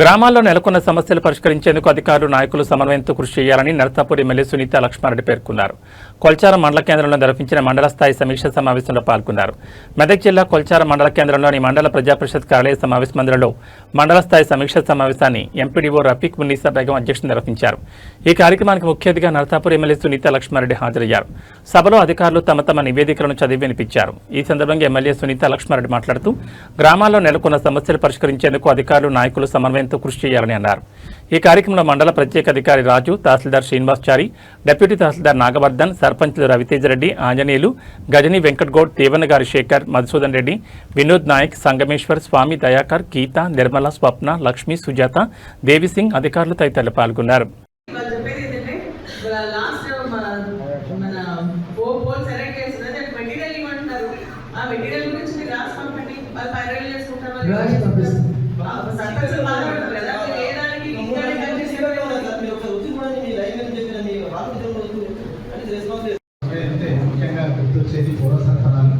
గ్రామాల్లో నెలకొన్న సమస్యలు పరిష్కరించేందుకు అధికారులు నాయకులు సమన్వయంతో కృషి చేయాలని నర్సాపూర్ ఎమ్మెల్యే సునీత లక్ష్మారెడ్డి పేర్కొన్నారు. కొల్చారం మండల కేంద్రంలో నిర్వహించిన మండల స్థాయి సమీక్ష సమావేశంలో పాల్గొన్నారు. మెదక్ జిల్లా కొల్చారం మండల కేంద్రంలోని మండల ప్రజాపరిషత్ కార్యాలయ సమావేశ మందిరంలో మండల స్థాయి సమీక్ష సమావేశాన్ని ఎంపీడీఓ రఫీక్ మున్నీసా బేగం అధ్యక్షతన నిర్వహించారు. ఈ కార్యక్రమానికి ముఖ్య అతిథిగా నర్సాపూర్ ఎమ్మెల్యే సునీత లక్ష్మారెడ్డి హాజరయ్యారు. సభలో అధికారులు తమ తమ నివేదికలను చదివి వినిపించారు. ఈ సందర్భంగా ఎమ్మెల్యే సునీత లక్ష్మారెడ్డి మాట్లాడుతూ గ్రామాల్లో నెలకొన్న సమస్యలు పరిష్కరించేందుకు అధికారులు నాయకులు సమన్వయంతో కృషి చేయాలని అన్నారు. ఈ కార్యక్రమంలో మండల ప్రత్యేక అధికారి రాజు, తహసీల్దార్ శ్రీనివాసచారి, డిప్యూటీ తహసీల్దార్ నాగవర్ధన్, సర్పంచ్లు రవితేజరెడ్డి, ఆంజనేయులు, గజని వెంకట్గౌడ్, దేవన్నగారి శేఖర్, మధుసూదన్ రెడ్డి, వినోద్ నాయక్, సంగమేశ్వర్, స్వామి, దయాకర్, గీత, నిర్మల, స్వప్న, లక్ష్మి, సుజాత, దేవిసింగ్ అధికారులు తదితరులు పాల్గొన్నారు. ముఖ్యంగా గుర్తొచ్చేది పౌర సరఫరాలు.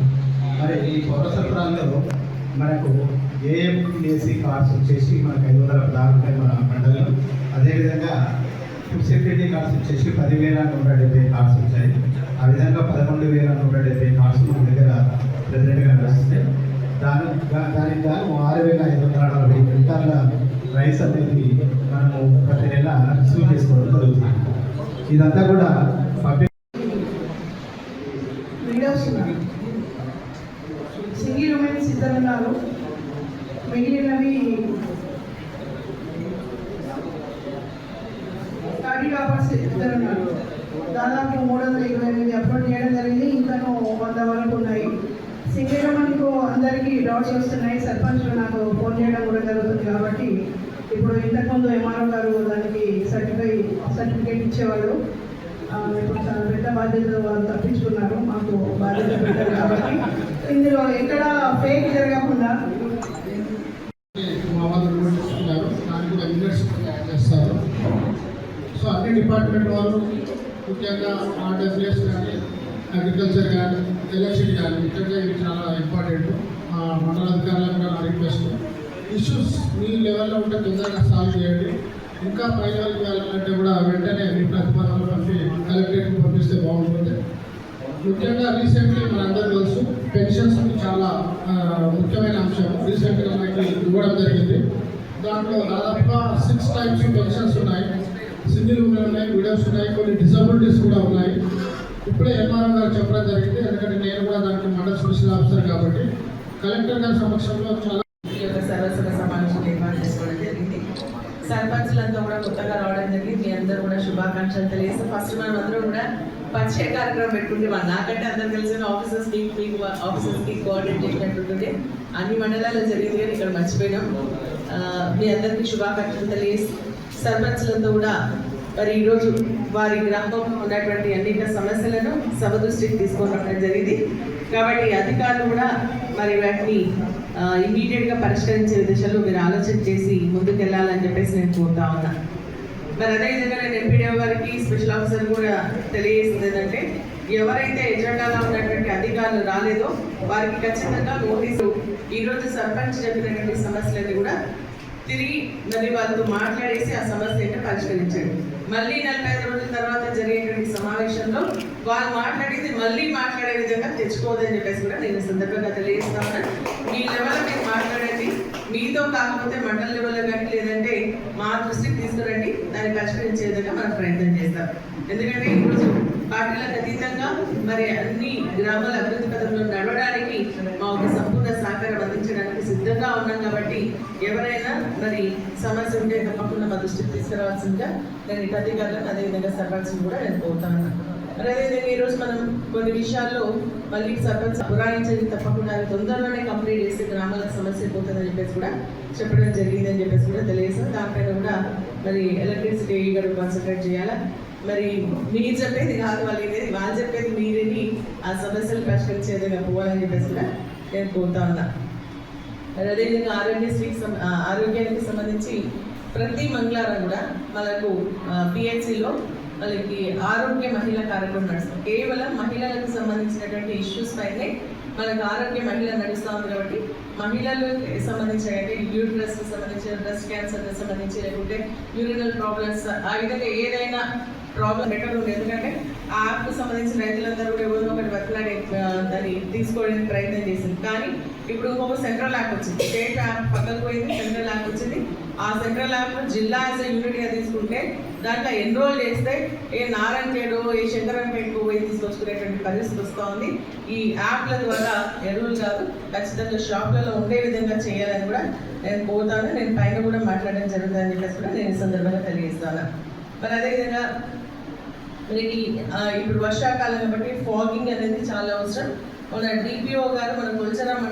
మరి ఈ పౌర సరఫరాల్లో మనకు ఏఎంఏసీ కార్డ్స్ వచ్చేసి మనకు 516 మన మండలంలో, అదేవిధంగా ఫుడ్ సెక్యూరిటీ కార్డ్స్ వచ్చేసి 10,170 కార్డ్స్ వచ్చాయి. ఆ విధంగా 11,170 కార్డ్స్ మన దగ్గర ప్రెసిడెంట్గా నడుస్తున్నాయి. దానికి గాను 6,540 క్వింటాల రైస్ అనేది మనము ప్రతి నెల రిసీవ్ చేసుకోవడం జరుగుతుంది. ఇదంతా కూడా పబ్లిక్ సింగిల్ ఉమెన్స్ ఇద్దరు ఉన్నారు, మిగిలినవి స్టడీ టాపర్స్ ఇద్దరు ఉన్నారు. దాదాపు 328 అప్లోడ్ చేయడం జరిగింది. ఇంకను 100 వరకు ఉన్నాయి. సింగిల్ ఉమెన్కు అందరికీ డౌట్స్ వస్తున్నాయి. సర్పంచ్లు నాకు ఫోన్ చేయడం కూడా జరుగుతుంది. కాబట్టి ఇప్పుడు ఇంతకుముందు ఎంఆర్ఓ గారు దానికి సర్టిఫికేట్ ఇచ్చేవాళ్ళు. ఇప్పుడు చాలా పెద్ద బాధ్యతలు వాళ్ళు తప్పించుకున్నారు. మాకు బాధ్యత పెట్టారు. కాబట్టి ఇందులో ఎక్కడ ఫేక్ జరగకుండా చేస్తారు. సో అన్ని డిపార్ట్మెంట్ వాళ్ళు ముఖ్యంగా ఆర్డబ్ల్యూఎస్ కానీ, అగ్రికల్చర్ కానీ, ఎలక్ట్రిసిటీ కానీ, ముఖ్యంగా ఇది చాలా ఇంపార్టెంట్. మండల అధికారులకు కూడా నా రిక్వెస్ట్, ఇష్యూస్ మీ లెవెల్లో ఉంటే తొందరగా సాల్వ్ చేయండి. ఇంకా పై లెవెల్కి వెళ్ళాలంటే కూడా వెంటనే మీ ప్రతిపాదనలు కలెక్టరేట్కి పంపిస్తే బాగుంటుంది. ముఖ్యంగా రీసెంట్లీ మనందరూ తెలుసు పెన్షన్స్ చాలా ముఖ్యమైన అంశం. రీసెంట్గా మనకి ఇవ్వడం జరిగింది. దాంట్లో దాదాపుగా 6 టైప్స్ పెన్షన్స్ ఉన్నాయి. సింగిల్ ఉమెన్ ఉన్నాయి, విడోస్ ఉన్నాయి, కొన్ని డిసబిలిటీస్ కూడా ఉన్నాయి. ఇప్పుడే ఎంఆర్ఓ గారు చెప్పడం జరిగింది. ఎందుకంటే నేను కూడా దానికి మండల స్పెషల్ ఆఫీసర్ కాబట్టి కలెక్టర్ గారి సమక్షంలో చాలా సర్వసభ సమావేశం ఏర్పాటు చేసుకోవడం జరిగింది. సర్పంచ్లంతా కూడా కొత్తగా రావడం జరిగింది. మీ అందరూ కూడా శుభాకాంక్షలు తెలియజేస్తాం. ఫస్ట్ మనం అందరూ కూడా పరిచయ కార్యక్రమం పెట్టుకుంటే నాకంటే అందరూ తెలిసిన ఆఫీసర్స్కి కోఆర్డినేట్ చేసినట్టుంటే అన్ని మండలాల్లో జరిగింది కానీ ఇక్కడ మర్చిపోయినాం. మీ అందరికీ శుభాకాంక్షలు తెలియజేసి సర్పంచ్లతో కూడా మరి ఈరోజు వారి గ్రామంలో ఉన్నటువంటి అనేక సమస్యలను సభ దృష్టికి తీసుకొని రావడం జరిగింది. కాబట్టి అధికారులు కూడా మరి వాటిని ఇమీడియట్గా పరిష్కరించే దిశలో మీరు ఆలోచన చేసి ముందుకు వెళ్ళాలని చెప్పేసి నేను కోరుతా ఉన్నా. మరి అదేవిధంగా నేను ఎంపీడీఓ గారికి స్పెషల్ ఆఫీసర్ కూడా తెలియజేసింది ఏంటంటే ఎవరైతే ఎజెండాలో ఉన్నటువంటి అధికారులు రాలేదో వారికి ఖచ్చితంగా నోటీసు ఈరోజు సర్పంచ్ చెప్పినటువంటి సమస్యలన్నీ కూడా తిరిగి మరి వాళ్ళతో మాట్లాడేసి ఆ సమస్యని పరిష్కరించండి. మళ్ళీ 45 రోజుల తర్వాత జరిగేటువంటి సమావేశంలో వాళ్ళు మాట్లాడేది మళ్ళీ మాట్లాడే విధంగా తెచ్చుకోవద్దని చెప్పేసి కూడా నేను సందర్భంగా తెలియజేస్తాను. మీ లెవెల్లో మీరు మాట్లాడండి. మీతో కాకపోతే మండల లెవెల్లో కానీ లేదంటే మా దృష్టికి తీసుకురండి. దాన్ని పరిష్కరించే విధంగా మనం ప్రయత్నం చేస్తాం. ఎందుకంటే ఈరోజు పార్టీలకు అతీతంగా మరి అన్ని గ్రామాల అభివృద్ధి పథకంలో నడవడానికి మా ఒక సంపూర్ణ సహకారం అందించడానికి సిద్ధంగా ఉన్నాం. కాబట్టి ఎవరైనా మరి సమస్య ఉంటే తప్పకుండా మా దృష్టికి తీసుకురావాల్సిందిగా నేను ఇటు అధికారులను అదేవిధంగా సర్పంచ్ని కూడా నేను కోరుతాను. మరి అదేవిధంగా ఈరోజు మనం కొన్ని విషయాల్లో మళ్ళీ సర్పంచ్ పురాయించేది తప్పకుండా తొందరలోనే కంప్లీట్ చేసి గ్రామాల సమస్య పోతుందని చెప్పేసి కూడా చెప్పడం జరిగిందని చెప్పేసి కూడా తెలియజేస్తాం. దానిపైన కూడా మరి ఎలక్ట్రిసిటీ గారు కాన్సన్ట్రేట్ చేయాలా. మరి మీరు చెప్పేది కాదు వాళ్ళు చెప్పేది మీరేని ఆ సమస్యలు పరిష్కరించే విధంగా పోవాలని చెప్పేసి కూడా నేను కోరుతా ఉన్నా. మరి అదేవిధంగా ఆరోగ్యానికి సంబంధించి ప్రతి మంగళవారం కూడా మనకు పిహెచ్సిలో వాళ్ళకి ఆరోగ్య మహిళ కార్యక్రమం నడుస్తుంది. కేవలం మహిళలకు సంబంధించినటువంటి ఇష్యూస్ పైనే మనకు ఆరోగ్య మహిళ నడుస్తూ ఉంది. కాబట్టి మహిళలకు సంబంధించి అంటే యూట్రస్కి సంబంధించిన బ్రెస్ట్ క్యాన్సర్కి సంబంధించి లేకుంటే యూరినల్ ప్రాబ్లమ్స్ ఆ విధంగా ఏదైనా ప్రాబ్లం బెటర్ ఉంది. ఎందుకంటే ఆ యాప్కు సంబంధించిన రైతులందరూ కూడా ఎవరినో ఒకటి బతిలాడే దాన్ని తీసుకోవడానికి ప్రయత్నం చేసింది. కానీ ఇప్పుడు ఇంకొక సెంట్రల్ యాప్ వచ్చింది. స్టేట్ యాప్ పక్కకు పోయింది, సెంట్రల్ యాప్ వచ్చింది. ఆ సెంట్రల్ యాప్ జిల్లా యాజ్ యూనిట్గా తీసుకుంటే దాంట్లో ఎన్రోల్ చేస్తే ఏ నారాయణఖేడు ఏ శంకరంపేటకు పోయి తీసుకొచ్చుకునేటువంటి పరిస్థితి వస్తూ ఉంది. ఈ యాప్ల ద్వారా ఎన్రోల్ కాదు, ఖచ్చితంగా షాప్లలో ఉండే విధంగా చేయాలని కూడా నేను కోరుతాను. నేను పైన కూడా మాట్లాడడం జరుగుతుందని చెప్పేసి కూడా నేను ఈ సందర్భంగా తెలియజేస్తాను. మరి అదేవిధంగా మనకి ఇప్పుడు వర్షాకాలం కాబట్టి ఫాగింగ్ అనేది చాలా అవసరం. మన డిపిఓ గారు మన కొల్చరా